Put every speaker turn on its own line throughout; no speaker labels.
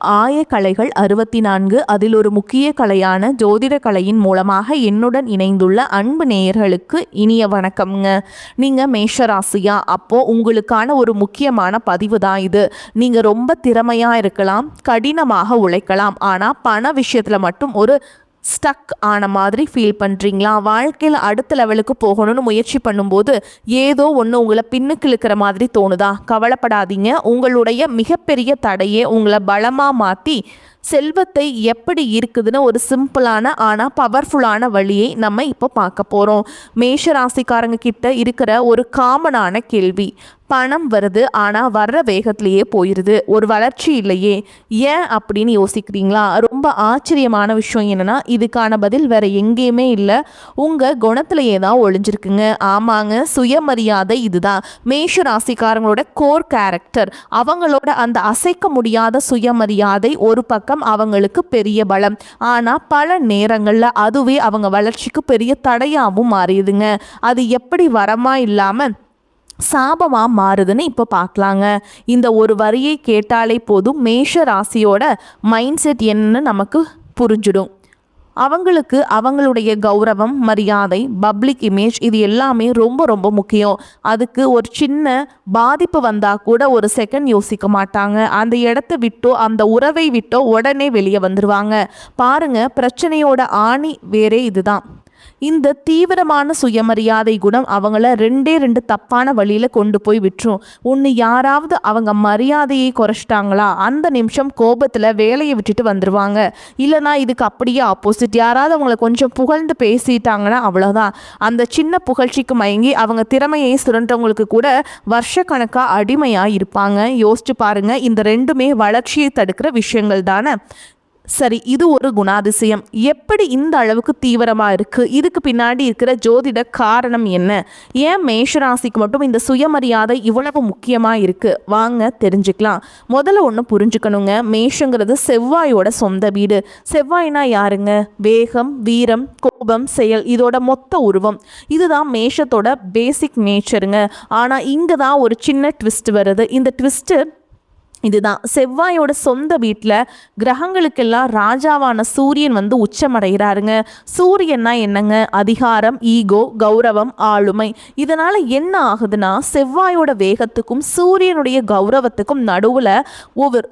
ஆயக்கலைகள் 64 அதில் ஒரு முக்கிய கலையான ஜோதிட கலையின் மூலமாக என்னுடன் இணைந்துள்ள அன்பு நேயர்களுக்கு இனிய வணக்கம்ங்க. நீங்கள் மேஷராசியா? அப்போது உங்களுக்கான ஒரு முக்கியமான பதிவு தான் இது. நீங்கள் ரொம்ப திறமையாக இருக்கலாம், கடினமாக உழைக்கலாம், ஆனால் பண விஷயத்தில் மட்டும் ஒரு ஸ்டக் ஆன மாதிரி ஃபீல் பண்ணுறீங்களா? வாழ்க்கையில் அடுத்த லெவலுக்கு போகணும்னு முயற்சி பண்ணும்போது ஏதோ ஒன்று உங்களை பின்னுக்கு இழுக்கிற மாதிரி தோணுதா? கவலைப்படாதீங்க. உங்களுடைய மிகப்பெரிய தடையே உங்களை பலமாக மாற்றி செல்வத்தை எப்படி இருக்குதுன்னு ஒரு சிம்பிளான ஆனால் பவர்ஃபுல்லான வழியை நம்ம இப்போ பார்க்க போகிறோம். மேஷ ராசிக்காரங்க கிட்ட இருக்கிற ஒரு காமனான கேள்வி, பணம் வருது ஆனால் வர்ற வேகத்திலேயே போயிடுது, ஒரு வளர்ச்சி இல்லையே, ஏன் அப்படின்னு யோசிக்கிறீங்களா? ரொம்ப ஆச்சரியமான விஷயம் என்னென்னா, இதுக்கான பதில் வேறு எங்கேயுமே இல்லை, உங்கள் குணத்திலேயே தான் ஒளிஞ்சிருக்குங்க. ஆமாங்க, சுயமரியாதை இதுதான் மேஷ ராசிக்காரங்களோட கோர் கேரக்டர். அவங்களோட அந்த அசைக்க முடியாத சுயமரியாதை ஒரு பக்கம் அவங்களுக்கு பெரிய பலம், ஆனால் பல நேரங்களில் அதுவே அவங்க வளர்ச்சிக்கு பெரிய தடையாகவும் மாறிடுதுங்க. அது எப்படி வரமா இல்லாமல் சாபமாக மாறுதுன்னு இப்போ பார்க்கலாங்க. இந்த ஒரு வரியை கேட்டாலே போதும் மேஷ ராசியோட மைண்ட் செட் என்னன்னு நமக்கு புரிஞ்சிடும். அவங்களுக்கு அவங்களுடைய கௌரவம், மரியாதை, பப்ளிக் இமேஜ் இது எல்லாமே ரொம்ப ரொம்ப முக்கியம். அதுக்கு ஒரு சின்ன பாதிப்பு வந்தால் கூட ஒரு செகண்ட் யோசிக்க மாட்டாங்க. அந்த இடத்த விட்டோ அந்த உறவை விட்டோ உடனே வெளியே வந்துடுவாங்க. பாருங்கள், பிரச்சனையோட ஆணி வேறே இதுதான். இந்த தீவிரமான சுயமரியாதை குணம் அவங்கள ரெண்டு தப்பான வழியில் கொண்டு போய் விட்டுரும். ஒன்று, யாராவது அவங்க மரியாதையை குறைச்சிட்டாங்களா அந்த நிமிஷம் கோபத்தில் வேலையை விட்டுட்டு வந்துடுவாங்க. இல்லைனா இதுக்கு அப்படியே ஆப்போசிட், யாராவது அவங்கள கொஞ்சம் புகழ்ந்து பேசிட்டாங்கன்னா அவ்வளோதான். அந்த சின்ன புகழ்ச்சிக்கு மயங்கி அவங்க திறமையை சுரண்டவங்களுக்கு கூட வருஷக்கணக்காக அடிமையாக இருப்பாங்க. யோசிச்சு பாருங்கள், இந்த ரெண்டுமே வளர்ச்சியை தடுக்கிற விஷயங்கள் தானே. சரி, இது ஒரு குணாதிசயம். எப்படி இந்த அளவுக்கு தீவிரமாக இருக்குது? இதுக்கு பின்னாடி இருக்கிற ஜோதிட காரணம் என்ன? ஏன் மேஷராசிக்கு மட்டும் இந்த சுயமரியாதை இவ்வளவு முக்கியமாக இருக்குது? வாங்க தெரிஞ்சுக்கலாம். முதல்ல ஒன்று புரிஞ்சுக்கணுங்க, மேஷங்கிறது செவ்வாயோட சொந்த வீடு. செவ்வாய்னா யாருங்க? வேகம், வீரம், கோபம், செயல், இதோட மொத்த உருவம். இதுதான் மேஷத்தோட பேசிக் நேச்சருங்க. ஆனால் இங்கே தான் ஒரு சின்ன ட்விஸ்ட் வருது. இந்த ட்விஸ்ட்டு இதுதான், செவ்வாயோட சொந்த வீட்டில் கிரகங்களுக்கெல்லாம் ராஜாவான சூரியன் வந்து உச்சமடைகிறாருங்க. சூரியன்னா என்னங்க? அதிகாரம், ஈகோ, கௌரவம், ஆளுமை. இதனால் என்ன ஆகுதுன்னா, செவ்வாயோட வேகத்துக்கும் சூரியனுடைய கௌரவத்துக்கும் நடுவில்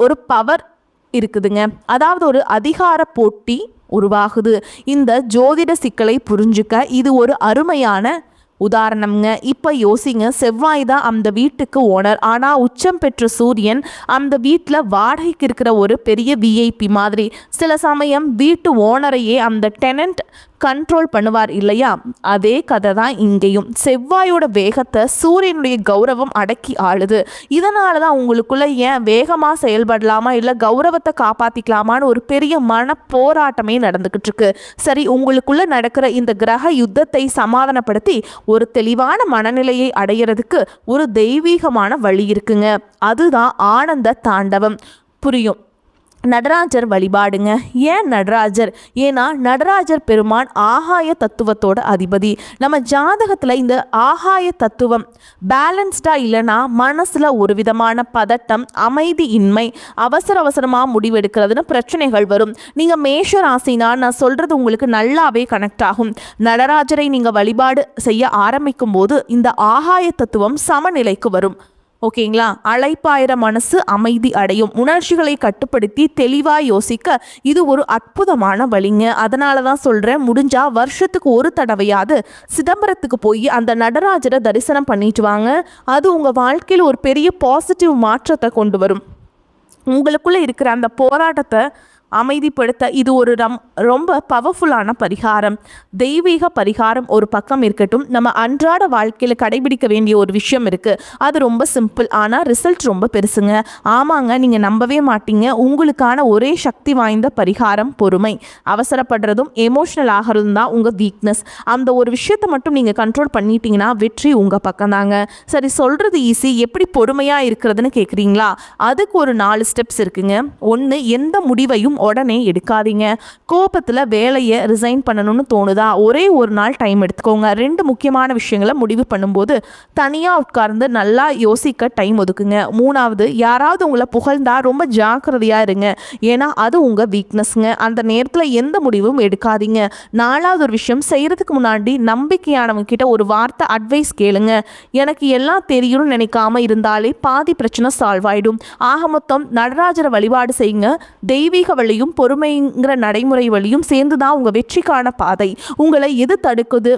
ஒரு பவர் இருக்குதுங்க. அதாவது ஒரு அதிகார போட்டி உருவாகுது. இந்த ஜோதிட சிக்கலை புரிஞ்சுக்க இது ஒரு அருமையான உதாரணம்ங்க. இப்போ யோசிங்க, செவ்வாய் தான் அந்த வீட்டுக்கு ஓனர், ஆனால் உச்சம் பெற்ற சூரியன் அந்த வீட்டில் வாடகைக்கு இருக்கிற ஒரு பெரிய விஐபி மாதிரி. சில சமயம் வீட்டு ஓனரையே அந்த டெனண்ட் கண்ட்ரோல் பண்ணுவார் இல்லையா? அதே கதை தான் இங்கேயும். செவ்வாயோட வேகத்தை சூரியனுடைய கௌரவம் அடக்கி ஆளுது. இதனால தான் உங்களுக்குள்ள ஏன் வேகமாக செயல்படலாமா இல்லை கௌரவத்தை காப்பாற்றிக்கலாமான்னு ஒரு பெரிய மன போராட்டமே நடந்துக்கிட்டு இருக்கு. சரி, உங்களுக்குள்ள நடக்கிற இந்த கிரக யுத்தத்தை சமாதானப்படுத்தி ஒரு தெளிவான மனநிலையை அடையிறதுக்கு ஒரு தெய்வீகமான வழி இருக்குங்க. அதுதான் ஆனந்த தாண்டவம். புரியும். நடராஜர் வழிபாடுங்க. ஏன் நடராஜர்? ஏன்னா நடராஜர் பெருமான் ஆகாய தத்துவத்தோட அதிபதி. நம்ம ஜாதகத்தில் இந்த ஆகாய தத்துவம் பேலன்ஸ்டாக இல்லைன்னா மனசில் ஒரு விதமான பதட்டம், அமைதி இன்மை, அவசரமாக முடிவெடுக்கிறதுன்னு பிரச்சனைகள் வரும். நீங்கள் மேஷ ராசினா நான் சொல்கிறது உங்களுக்கு நல்லாவே கனெக்ட் ஆகும். நடராஜரை நீங்கள் வழிபாடு செய்ய ஆரம்பிக்கும் போது இந்த ஆகாய தத்துவம் சமநிலைக்கு வரும். ஓகேங்களா? அழைப்பாயிர மனசு அமைதி அடையும். உணர்ச்சிகளை கட்டுப்படுத்தி தெளிவாக யோசிக்க இது ஒரு அற்புதமான வழிங்க. அதனால தான் சொல்கிறேன், முடிஞ்சால் வருஷத்துக்கு ஒரு தடவையாவது சிதம்பரத்துக்கு போய் அந்த நடராஜரை தரிசனம் பண்ணிட்டு வாங்க. அது உங்கள் வாழ்க்கையில் ஒரு பெரிய பாசிட்டிவ் மாற்றத்தை கொண்டு வரும். உங்களுக்குள்ளே இருக்கிற அந்த போராட்டத்தை அமைதிப்படுத்த இது ஒரு ரொம்ப பவர்ஃபுல்லான பரிகாரம். தெய்வீக பரிகாரம் ஒரு பக்கம் இருக்கட்டும், நம்ம அன்றாட வாழ்க்கையில் கடைபிடிக்க வேண்டிய ஒரு விஷயம் இருக்குது. அது ரொம்ப சிம்பிள், ஆனால் ரிசல்ட் ரொம்ப பெருசுங்க. ஆமாங்க, நீங்கள் நம்பவே மாட்டீங்க. உங்களுக்கான ஒரே சக்தி வாய்ந்த பரிகாரம் பொறுமை. அவசரப்படுறதும் எமோஷ்னல் ஆகிறதும் தான் உங்கள் வீக்னஸ். அந்த ஒரு விஷயத்தை மட்டும் நீங்கள் கண்ட்ரோல் பண்ணிட்டீங்கன்னா வெற்றி உங்கள் பக்கம் தாங்க. சரி, சொல்கிறது ஈஸி, எப்படி பொறுமையாக இருக்கிறதுன்னு கேட்குறீங்களா? அதுக்கு ஒரு 4 ஸ்டெப்ஸ் இருக்குங்க. ஒன்று, எந்த முடிவையும் முடிவையும் உடனே எடுக்காதீங்க. கோபத்தில் வேலையை ரிசைன் பண்ணணும்னு தோணுதா, ஒரே ஒரு நாள் டைம் எடுத்துக்கோங்க. 2 முக்கியமான விஷயங்களை முடிவு பண்ணும்போது தனியாக உட்கார்ந்து நல்லா யோசிக்க டைம் ஒதுக்குங்க. 3வது, யாராவது உங்களை புகழ்ந்தா ரொம்ப ஜாக்கிரதையாக இருங்க. ஏன்னா அது உங்கள் வீக்னஸ்ங்க. அந்த நேரத்தில் எந்த முடிவும் எடுக்காதீங்க. 4வது ஒரு விஷயம், செய்கிறதுக்கு முன்னாடி நம்பிக்கையானவங்க கிட்ட ஒரு வார்த்தை அட்வைஸ் கேளுங்க. எனக்கு எல்லாம் தெரியும்னு நினைக்காம இருந்தாலே பாதி பிரச்சனை சால்வ் ஆகிடும். ஆக மொத்தம் நடராஜரை வழிபாடு செய்யுங்க. தெய்வீக வழியும் பொறுமைங்கிற நடைமுறை வழியும் சேர்ந்து தான் உங்கள் வெற்றிக்கான பாதை. உங்களை எது தடுக்குது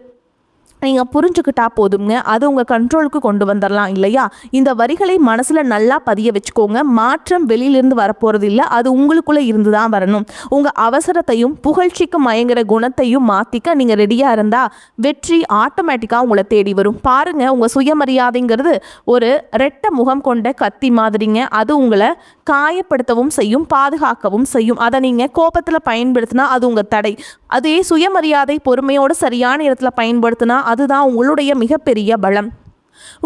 நீங்கள் புரிஞ்சுக்கிட்டா போதுங்க, அது உங்கள் கண்ட்ரோலுக்கு கொண்டு வந்துடலாம் இல்லையா? இந்த வரிகளை மனசில் நல்லா பதிய வச்சுக்கோங்க. மாற்றம் வெளியிலிருந்து வரப்போகிறது இல்லை, அது உங்களுக்குள்ளே இருந்து தான் வரணும். உங்கள் அவசரத்தையும் புகழ்ச்சிக்கு மயங்கிற குணத்தையும் மாற்றிக்க நீங்கள் ரெடியாக இருந்தால் வெற்றி ஆட்டோமேட்டிக்காக உங்களை தேடி வரும். பாருங்கள், உங்கள் சுயமரியாதைங்கிறது ஒரு ரெட்டை முகம் கொண்ட கத்தி மாதிரிங்க. அது உங்களை காயப்படுத்தவும் செய்யும், பாதுகாக்கவும் செய்யும். அதை நீங்கள் கோபத்தில் பயன்படுத்தினா அது உங்கள் தடை. அதே சுயமரியாதை பொறுமையோடு சரியான இடத்துல பயன்படுத்தினா அதுதான் உங்களுடைய மிகப்பெரிய பலம்.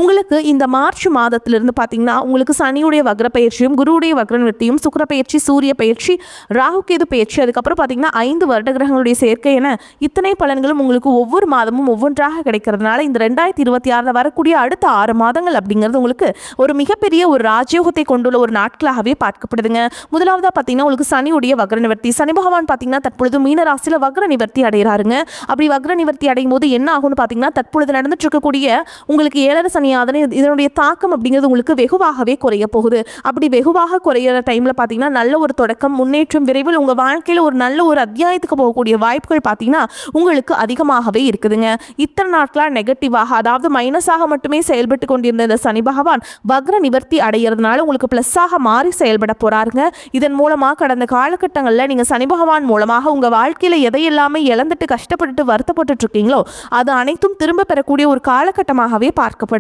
உங்களுக்கு இந்த மார்ச் மாதத்திலிருந்து பார்த்தீங்கன்னா உங்களுக்கு சனியுடைய வக்ர பயிற்சியும் குருவுடைய வக்ர நிவர்த்தியும் சுக்கிர பயிற்சி சூரிய பயிற்சி ராகுகேது பயிற்சி அதுக்கப்புறம் பார்த்தீங்கன்னா 5 வருட கிரகங்களுடைய சேர்க்கை என இத்தனை பலன்களும் உங்களுக்கு ஒவ்வொரு மாதமும் ஒவ்வொன்றாக கிடைக்கிறதுனால இந்த 2026 வரக்கூடிய அடுத்த 6 மாதங்கள் அப்படிங்கிறது உங்களுக்கு ஒரு மிகப்பெரிய ஒரு ராஜயோகத்தை கொண்டுள்ள ஒரு நாட்களாகவே பார்க்கப்படுதுங்க. முதலாவதாக பார்த்தீங்கன்னா உங்களுக்கு சனியுடைய வக்ர நிவர்த்தி. சனி பகவான் பார்த்தீங்கன்னா தற்பொழுது மீன ராசியில் வக்ர நிவர்த்தி அடைகிறாருங்க. அப்படி வக்ர நிவர்த்தி அடையும் போது என்ன ஆகும்னு பார்த்தீங்கன்னா தற்பொழுது நடந்துட்டு இருக்கக்கூடிய உங்களுக்கு 7 சனியாதனை இதனுடைய தாக்கம் அப்படிங்கிறது உங்களுக்கு வெகுவாகவே குறைய போகுது. அப்படி வெகுவாக குறையிற டைமில் பார்த்தீங்கன்னா நல்ல ஒரு தொடக்கம் முன்னேற்றம் விரைவில் உங்கள் வாழ்க்கையில் ஒரு நல்ல ஒரு அத்தியாயத்துக்கு போகக்கூடிய வாய்ப்புகள் பார்த்தீங்கன்னா உங்களுக்கு அதிகமாகவே இருக்குதுங்க. இத்தனை நாட்களாக நெகட்டிவாக அதாவது மைனஸாக மட்டுமே செயல்பட்டு கொண்டிருந்த இந்த சனி பகவான் வக்ர நிவர்த்தி அடைகிறதுனால உங்களுக்கு ப்ளஸ்ஸாக மாறி செயல்பட போகிறாருங்க. இதன் மூலமாக கடந்த காலகட்டங்களில் நீங்கள் சனி பகவான் மூலமாக உங்கள் வாழ்க்கையில் எதையெல்லாமே இழந்துட்டு கஷ்டப்பட்டுட்டு வருத்தப்பட்டு இருக்கீங்களோ அது அனைத்தும் திரும்ப பெறக்கூடிய ஒரு காலகட்டமாகவே பார்க்கப்படுது.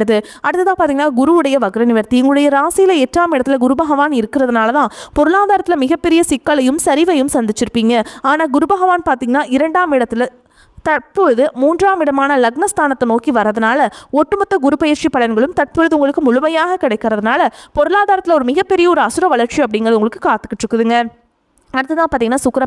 அடுத்ததாக பார்த்தீங்கன்னா குருவுடைய வக்ர நிவர்த்தி. உங்களுடைய ராசியில் 8ஆம் இடத்துல குரு பகவான் இருக்கிறதுனால தான் பொருளாதாரத்தில் மிகப்பெரிய சிக்கலையும் சரிவையும் சந்திச்சிருப்பீங்க. ஆனால் குரு பகவான் பார்த்தீங்கன்னா 2ஆம் இடத்துல தற்பொழுது 3ஆம் இடமான லக்னஸ்தானத்தை நோக்கி வரதுனால ஒட்டுமொத்த குரு பயிற்சி பலன்களும் தற்பொழுது உங்களுக்கு முழுமையாக கிடைக்கிறதுனால பொருளாதாரத்தில் ஒரு மிகப்பெரிய ஒரு அசுர வளர்ச்சி அப்படிங்கிறது உங்களுக்கு காத்துக்கிட்டு இருக்குதுங்க. அடுத்ததான் பார்த்தீங்கன்னா சுக்கிர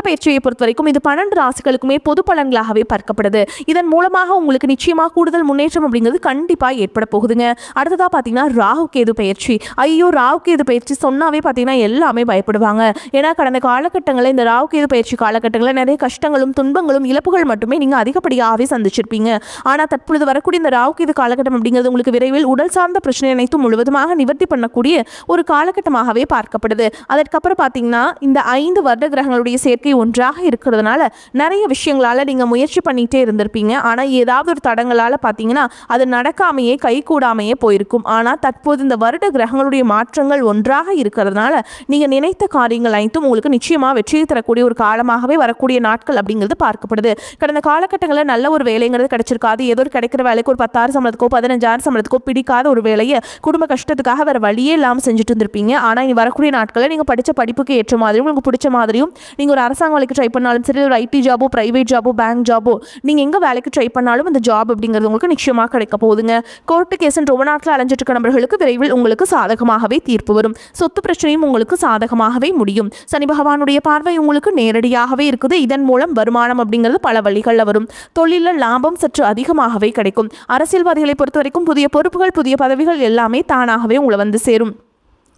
பயிற்சியை பொறுத்த வரைக்கும் இது 12 ராசிகளுக்குமே பொது பலன்களாகவே பார்க்கப்படுது. இதன் மூலமாக உங்களுக்கு நிச்சயமாக கூடுதல் முன்னேற்றம் அப்படிங்கிறது கண்டிப்பாக ஏற்பட போகுதுங்க. அடுத்ததாக பார்த்தீங்கன்னா ராகுகேது பயிற்சி. ஐயோ, ராகுகேது பயிற்சி சொன்னாவே பார்த்தீங்கன்னா எல்லாமே பயப்படுவாங்க. ஏன்னா கடந்த காலகட்டங்களில் இந்த ராகுகேது பயிற்சி காலகட்டங்களில் நிறைய கஷ்டங்களும் துன்பங்களும் இழப்புகள் மட்டுமே நீங்கள் அதிகப்படியாகவே சந்திச்சிருப்பீங்க. ஆனால் தற்பொழுது வரக்கூடிய இந்த ராகுகேது காலகட்டம் அப்படிங்கிறது உங்களுக்கு விரைவில் உடல் சார்ந்த பிரச்சனை அனைத்தும் முழுவதுமாக நிவர்த்தி பண்ணக்கூடிய ஒரு காலகட்டமாகவே பார்க்கப்படுது. அதற்கப்புறம் பார்த்தீங்கன்னா இந்த 5 வருட கிரகங்களுடைய சேர்க்கை ஒன்றாக இருக்கிறதுனால நிறைய விஷயங்களால நீங்க முயற்சி பண்ணிட்டே இருந்திருப்பீங்க. ஆனா ஏதாவது ஒரு தடங்களால பார்த்தீங்கன்னா அது நடக்காமையே கைகூடாமையே போயிருக்கும். ஆனா தற்போது இந்த வருட கிரகங்களுடைய மாற்றங்கள் ஒன்றாக இருக்கிறதுனால நீங்க நினைத்த காரியங்கள் அனைத்தும் உங்களுக்கு நிச்சயமா வெற்றியை தரக்கூடிய ஒரு காலமாகவே வரக்கூடிய நாட்கள் அப்படிங்கிறது பார்க்கப்படுது. கடந்த காலகட்டங்களில் நல்ல ஒரு வேலைங்கிறது கிடைச்சிருக்காது. ஏதோ ஒரு கிடைக்கிற வேலைக்கு ஒரு 10,000 சம்பளத்துக்கோ 15,000 சம்பளத்துக்கோ பிடிக்காத ஒரு வேலையை குடும்ப கஷ்டத்துக்காக வேற வழியே இல்லாமல் செஞ்சுட்டு இருந்திருப்பீங்க. ஆனா இனி வரக்கூடிய நாட்களில் நீங்க படிச்ச படிப்புக்கு ஏற்ற மாதிரியும் உங்களுக்கு பிடிச்ச மாதிரியும் நீங்கள் ஒரு அரசாங்க வேலைக்கு ட்ரை பண்ணாலும் சரி, ஒரு ஐடி ஜாபோ பிரைவேட் ஜாபோ பேங்க் ஜாபோ நீங்கள் எங்கே வேலைக்கு ட்ரை பண்ணாலும் இந்த ஜாப் அப்படிங்கிறது உங்களுக்கு நிச்சயமாக கிடைக்க போகுதுங்க. கோர்ட்டு கேஸுன்னு ரொம்ப நாட்டில் அலைஞ்சிட்டு இருக்க நபர்களுக்கு விரைவில் உங்களுக்கு சாதகமாகவே தீர்ப்பு வரும். சொத்து பிரச்சனையும் உங்களுக்கு சாதகமாகவே முடியும். சனி பகவானுடைய பார்வை உங்களுக்கு நேரடியாகவே இருக்குது. இதன் மூலம் வருமானம் அப்படிங்கிறது பல வழிகளில் வரும். தொழிலில் லாபம் சற்று அதிகமாகவே கிடைக்கும். அரசியல்வாதிகளை பொறுத்த வரைக்கும் புதிய பொறுப்புகள் புதிய பதவிகள் எல்லாமே தானாகவே உங்களை வந்து சேரும்.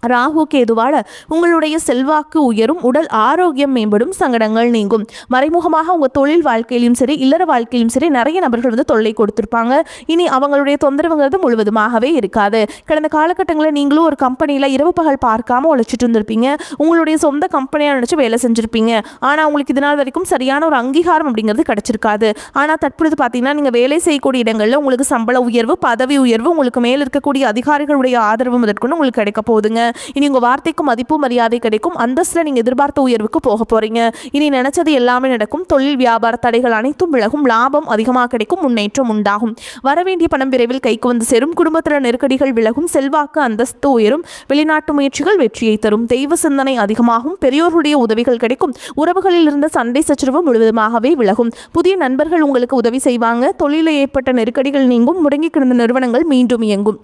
ராகு கேதுவால உங்களுடைய செல்வாக்கு உயரும், உடல் ஆரோக்கியம் மேம்படும், சங்கடங்கள் நீங்கும். மறைமுகமாக உங்கள் தொழில் வாழ்க்கையிலும் சரி இல்லற வாழ்க்கையிலும் சரி நிறைய நபர்கள் வந்து தொல்லை கொடுத்துருப்பாங்க. இனி அவங்களுடைய தொந்தரவுங்கிறது முழுவதுமாகவே இருக்காது. கடந்த காலகட்டங்களில் நீங்களும் ஒரு கம்பெனியில் இரவு பகல் பார்க்காம உழைச்சிட்டு இருந்திருப்பீங்க. உங்களுடைய சொந்த கம்பெனியாக நினச்சி வேலை செஞ்சுருப்பீங்க. ஆனால் உங்களுக்கு இதனால் வரைக்கும் சரியான ஒரு அங்கீகாரம் அப்படிங்கிறது கிடைச்சிருக்காது. ஆனால் தற்பொழுது பார்த்தீங்கன்னா நீங்கள் வேலை செய்யக்கூடிய இடங்களில் உங்களுக்கு சம்பள உயர்வு பதவி உயர்வு உங்களுக்கு மேல் இருக்கக்கூடிய அதிகாரிகளுடைய ஆதரவு முதற்கொண்டு உங்களுக்கு கிடைக்க போகுதுங்க. இனி உங்க வார்த்தைக்கு மதிப்பு மரியாதை கிடைக்கும். அந்தஸ்துல நீங்க எதிர்பார்த்த உயர்வுக்கு போக போறீங்க. இனி நினைச்சது எல்லாமே நடக்கும். தொழில் வியாபார தடைகள் அனைத்தும் விலகும். லாபம் அதிகமாக கிடைக்கும். முன்னேற்றம் உண்டாகும். வரவேண்டிய பணம் விரைவில் கைக்கு வந்து சேரும். குடும்பத்தில் நெருக்கடிகள் விலகும். செல்வாக்கு அந்தஸ்து உயரும். வெளிநாட்டு முயற்சிகள் வெற்றியை தரும். தெய்வ சிந்தனை அதிகமாகும். பெரியோருடைய உதவிகள் கிடைக்கும். உறவுகளில் இருந்த சண்டை சச்சரவு முழுவதுமாகவே விலகும். புதிய நண்பர்கள் உங்களுக்கு உதவி செய்வாங்க. தொழிலில் ஏற்பட்ட நெருக்கடிகள் நீங்கும். முடங்கி கிடந்த நிறுவனங்கள் மீண்டும் இயங்கும்.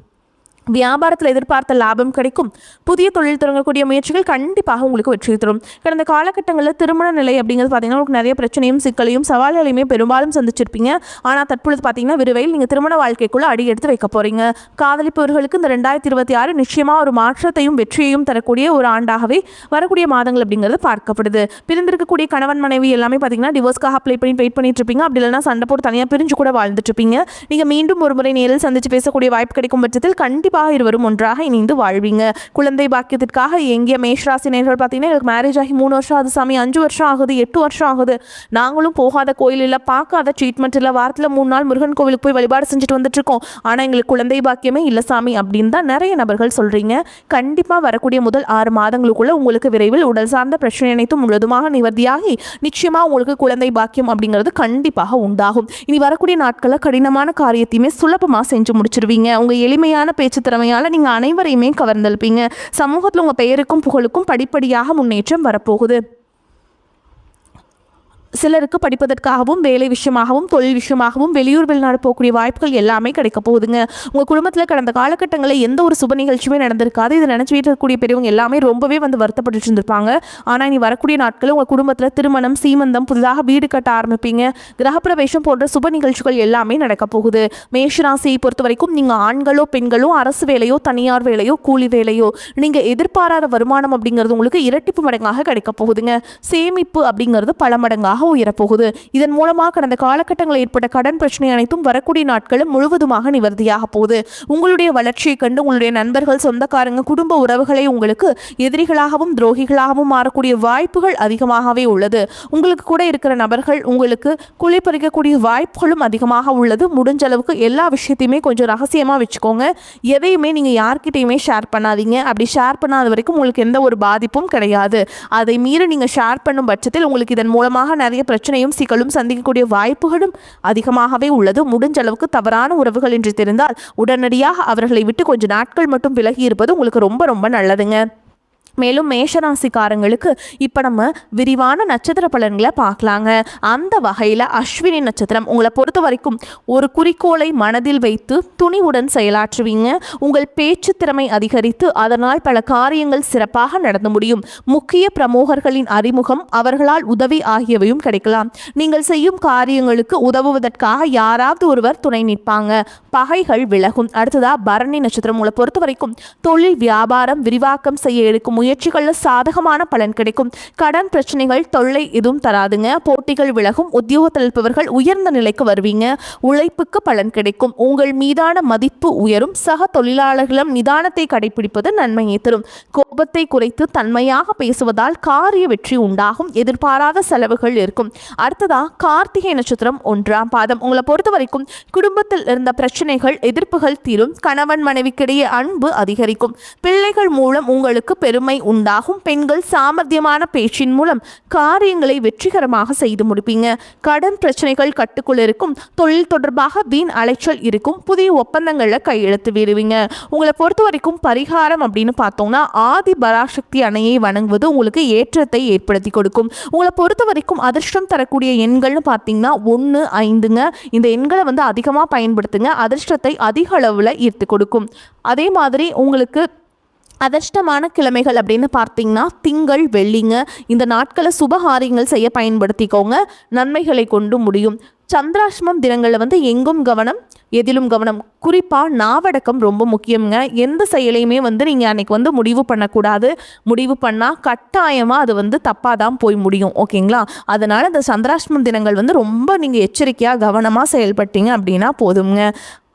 வியாபாரத்தில் எதிர்பார்த்த லாபம் கிடைக்கும். புதிய தொழில் தொடங்கக்கூடிய முயற்சிகள் கண்டிப்பாக உங்களுக்கு வெற்றி தரும். கடந்த காலகட்டங்களில் திருமண நிலை அப்படிங்கிறது பார்த்தீங்கன்னா உங்களுக்கு நிறைய பிரச்சனையும் சிக்கலையும் சவால்களையுமே பெரும்பாலும் சந்திச்சிருப்பீங்க. ஆனால் தற்பொழுது பார்த்தீங்கன்னா விரைவில் நீங்கள் திருமண வாழ்க்கைக்குள்ளே அடி எடுத்து வைக்க போகிறீங்க. காதலிப்பவர்களுக்கு இந்த 2026 நிச்சயமாக ஒரு மாற்றத்தையும் வெற்றியையும் தரக்கூடிய ஒரு ஆண்டாகவே வரக்கூடிய மாதங்கள் அப்படிங்கிறது பார்க்கப்படுது. பிரிந்திருக்கக்கூடிய கணவன் மனைவி எல்லாமே பார்த்தீங்கன்னா டிவோர்ஸ்க்காக அப்ளை பண்ணி வெயிட் பண்ணிட்டு இருப்பீங்க. அப்படி இல்லைனா சண்டை போட்டு தனியாக பிரிஞ்சு கூட வாழ்ந்துட்டு இருப்பீங்க. நீங்கள் மீண்டும் ஒரு முறை நேரில் சந்தித்து பேசக்கூடிய வாய்ப்பு கிடைக்கும் பட்சத்தில் கண்டிப்பாக இருவரும் ஒன்றாக இணைந்து வாழ்வீங்க. குழந்தை பாக்கியத்திற்காக எங்கிய மேஷராசி நேயர்கள் பார்த்தீங்கன்னா எனக்கு மேரேஜ் ஆகி 3 வருஷம் ஆகுது சாமி, 5 வருஷம் ஆகுது, 8 வருஷம் ஆகுது, நாங்களும் போகாத கோயில் இல்லை, பார்க்காத ட்ரீட்மெண்ட் இல்லை, வாரத்தில் 3 நாள் முருகன் கோவிலுக்கு போய் வழிபாடு செஞ்சுட்டு வந்துட்டு இருக்கோம், ஆனால் எங்களுக்கு குழந்தை பாக்கியமே இல்லை சாமி அப்படின்னு தான் நிறைய நபர்கள் சொல்றீங்க. கண்டிப்பாக வரக்கூடிய முதல் 6 மாதங்களுக்குள்ள உங்களுக்கு விரைவில் உடல் சார்ந்த பிரச்சனை அனைத்தும் முழுவதுமாக நிவர்த்தியாகி நிச்சயமாக உங்களுக்கு குழந்தை பாக்கியம் அப்படிங்கிறது கண்டிப்பாக உண்டாகும். இனி வரக்கூடிய நாட்களில் கடினமான காரியத்தையுமே சுலபமாக செஞ்சு முடிச்சிருவீங்க. உங்கள் எளிமையான பேச்சு திறமையால் நீங்கள் அனைவரையுமே கவர்ந்தெழுப்பீங்க. சமூகத்தில் உங்கள் பெயருக்கும் புகழுக்கும் படிப்படியாக முன்னேற்றம் வரப்போகுது. சிலருக்கு படிப்பதற்காகவும் வேலை விஷயமாகவும் தொழில் விஷயமாகவும் வெளியூர் வெளிநாடு போகக்கூடிய வாய்ப்புகள் எல்லாமே கிடைக்க போகுதுங்க. உங்கள் குடும்பத்தில் கடந்த காலகட்டங்களில் எந்த ஒரு சுப நிகழ்ச்சியுமே நடந்திருக்காது. இதை நினச்சி வீட்டில் இருக்கக்கூடிய பெரியவங்க எல்லாமே ரொம்பவே வருத்தப்பட்டு இருந்திருப்பாங்க. ஆனால் இனி வரக்கூடிய நாட்களில் உங்கள் குடும்பத்தில் திருமணம், சீமந்தம், புதிதாக வீடு கட்ட ஆரம்பிப்பீங்க. கிரகப்பிரவேசம் போன்ற சுப நிகழ்ச்சிகள் எல்லாமே நடக்க போகுது. மேஷராசியை பொறுத்த வரைக்கும் நீங்கள் ஆண்களோ பெண்களோ அரசு வேலையோ தனியார் வேலையோ கூலி வேலையோ நீங்கள் எதிர்பாராத வருமானம் அப்படிங்கிறது உங்களுக்கு இரட்டிப்பு மடங்காக கிடைக்க போகுதுங்க. சேமிப்பு அப்படிங்கிறது பல மடங்காக உயரப்போகுது. இதன் மூலமாக கடந்த காலகட்டங்களில் ஏற்பட்ட கடன் பிரச்சனை அனைத்தும் வரக்கூடிய நாட்களும் முழுவதுமாக நிவர்த்தியாக போகுது. உங்களுடைய வளர்ச்சியை கண்டு உங்களுடைய நண்பர்கள், சொந்தக்காரங்க, குடும்ப உறவுகளை உங்களுக்கு எதிரிகளாகவும் துரோகிகளாகவும் மாறக்கூடிய வாய்ப்புகள் அதிகமாகவே உள்ளது. உங்களுக்கு கூட இருக்கிற நபர்கள் உங்களுக்கு குழி பறிக்கக்கூடிய வாய்ப்புகளும் அதிகமாக உள்ளது. முடிஞ்ச அளவுக்கு எல்லா விஷயத்தையுமே கொஞ்சம் ரகசியமாக வச்சுக்கோங்க. எதையுமே நீங்கள் யார்கிட்டையுமே ஷேர் பண்ணாதீங்க. அப்படி ஷேர் பண்ணாத வரைக்கும் உங்களுக்கு எந்த ஒரு பாதிப்பும் கிடையாது. அதை மீறி நீங்கள் ஷேர் பண்ணும் பட்சத்தில் உங்களுக்கு இதன் மூலமாக நிறைய பிரச்சனையும் சிக்கலும் சந்திக்கக்கூடிய வாய்ப்புகளும் அதிகமாகவே உள்ளது. முடிஞ்ச அளவுக்கு தவறான உறவுகள் என்று தெரிந்தால் உடனடியாக அவர்களை விட்டு கொஞ்சம் நாட்கள் மட்டும் விலகி இருப்பது உங்களுக்கு ரொம்ப ரொம்ப நல்லதுங்க. மேலும் மேஷராசிக்காரங்களுக்கு இப்போ நம்ம விரிவான நட்சத்திர பலன்களை பார்க்கலாங்க. அந்த வகையில் அஸ்வினி நட்சத்திரம் உங்களை பொறுத்த வரைக்கும் ஒரு குறிக்கோளை மனதில் வைத்து துணிவுடன் செயலாற்றுவீங்க. உங்கள் பேச்சு திறமை அதிகரித்து அதனால் பல காரியங்கள் சிறப்பாக நடந்து முடியும். முக்கிய பிரமுகர்களின் அறிமுகம், அவர்களால் உதவி ஆகியவையும் கிடைக்கலாம். நீங்கள் செய்யும் காரியங்களுக்கு உதவுவதற்காக யாராவது ஒருவர் துணை நிற்பாங்க. பகைகள் விலகும். அடுத்ததா பரணி நட்சத்திரம் உங்களை பொறுத்த வரைக்கும் தொழில் வியாபாரம் விரிவாக்கம் செய்ய எடுக்கும் முயற்சிகளில் சாதகமான பலன் கிடைக்கும். கடன் பிரச்சனைகள் தொல்லை எதுவும் தராதுங்க. போட்டிகள் விலகும். உத்தியோகத்தில் இருப்பவர்கள் உயர்ந்த நிலைக்கு வருவீங்க. உழைப்புக்கு பலன் கிடைக்கும். உங்கள் மீதான மதிப்பு உயரும். சக தொழிலாளர்களும் நிதானத்தை கடைபிடிப்பது நன்மையை தரும். கோபத்தை குறைத்து தன்மையாக பேசுவதால் காரிய வெற்றி உண்டாகும். எதிர்பாராத செலவுகள் இருக்கும். அடுத்ததா கார்த்திகை நட்சத்திரம் 1ஆம் பாதம் உங்களை பொறுத்த வரைக்கும் குடும்பத்தில் இருந்த பிரச்சனைகள் எதிர்ப்புகள் தீரும். கணவன் மனைவிக்கிடையே அன்பு அதிகரிக்கும். பிள்ளைகள் மூலம் உங்களுக்கு பெருமை உண்டாகும். பெண்கள் சாமர்த்தியமான பேச்சின் மூலம் காரியங்களை வெற்றிகரமாக செய்து முடிப்பீங்க. கடன் பிரச்சனைகள் கட்டுக்குள் இருக்கும். தொழில் தொடர்பாக வீண் அலைச்சல் இருக்கும். புதிய ஒப்பந்தங்களில் கையெழுத்து வீடுவீங்க. உங்களை பொறுத்த வரைக்கும் பரிகாரம் அப்படின்னு பார்த்தோம்னா ஆதி பராசக்தி அணையை வணங்குவது உங்களுக்கு ஏற்றத்தை ஏற்படுத்தி கொடுக்கும். உங்களை பொறுத்த வரைக்கும் அதிர்ஷ்டம் தரக்கூடிய எண்கள்னு பார்த்தீங்கன்னா 1, 5ங்க. இந்த எண்களை அதிகமாக பயன்படுத்துங்க. அதிர்ஷ்டத்தை அதிக அளவில் ஈர்த்து கொடுக்கும். அதே மாதிரி உங்களுக்கு அதிர்ஷ்டமான கிழமைகள் அப்படின்னு பார்த்தீங்கன்னா திங்கள், வெள்ளிங்க. இந்த நாட்களை சுபகாரியங்கள் செய்ய பயன்படுத்திக்கோங்க. நன்மைகளை கொண்டு முடியும். சந்திராஷ்டமம் தினங்களில் எங்கும் கவனம், எதிலும் கவனம். குறிப்பாக நாவடக்கம் ரொம்ப முக்கியங்க. எந்த செயலையுமே நீங்கள் அன்றைக்கி முடிவு பண்ணக்கூடாது. முடிவு பண்ணால் கட்டாயமாக அது தப்பாக தான் போய் முடியும். ஓகேங்களா? அதனால் இந்த சந்திராஷ்டமம் தினங்கள் ரொம்ப நீங்கள் எச்சரிக்கையாக கவனமாக செயல்பட்டீங்க அப்படின்னா போதுங்க.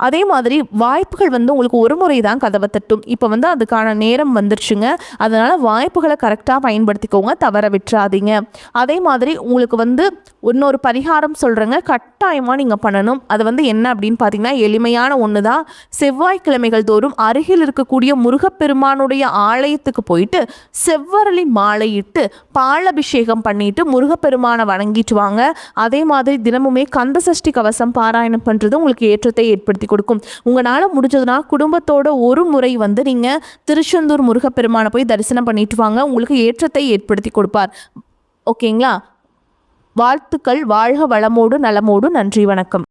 அதே மாதிரி வாய்ப்புகள் உங்களுக்கு ஒரு முறை தான் கதவை தட்டும். இப்போ அதுக்கான நேரம் வந்துருச்சுங்க. அதனால் வாய்ப்புகளை கரெக்டாக பயன்படுத்திக்கோங்க, தவற விட்டுறாதீங்க. அதே மாதிரி உங்களுக்கு இன்னொரு பரிகாரம் சொல்கிறேங்க, கட்டாயமாக நீங்கள் பண்ணணும். அது என்ன அப்படின்னு பார்த்தீங்கன்னா எளிமையான ஒன்று தான். செவ்வாய்க்கிழமைகள் தோறும் அருகில் இருக்கக்கூடிய முருகப்பெருமானுடைய ஆலயத்துக்கு போயிட்டு செவ்வரளி மாலையிட்டு பாலபிஷேகம் பண்ணிட்டு முருகப்பெருமானை வணங்கிட்டு வாங்க. அதே மாதிரி தினமுமே கந்தசஷ்டி கவசம் பாராயணம் பண்ணுறது உங்களுக்கு ஏற்றத்தை ஏற்படுத்தி கொடுக்கும். உங்களால் முடிஞ்சதுன்னா குடும்பத்தோட ஒரு முறை நீங்கள் திருச்செந்தூர் முருகப்பெருமானை போய் தரிசனம் பண்ணிட்டு வாங்க. உங்களுக்கு ஏற்றத்தை ஏற்படுத்தி கொடுப்பார். ஓகேங்களா? வாழ்த்துக்கள். வாழ்க வளமோடு நலமோடு. நன்றி, வணக்கம்.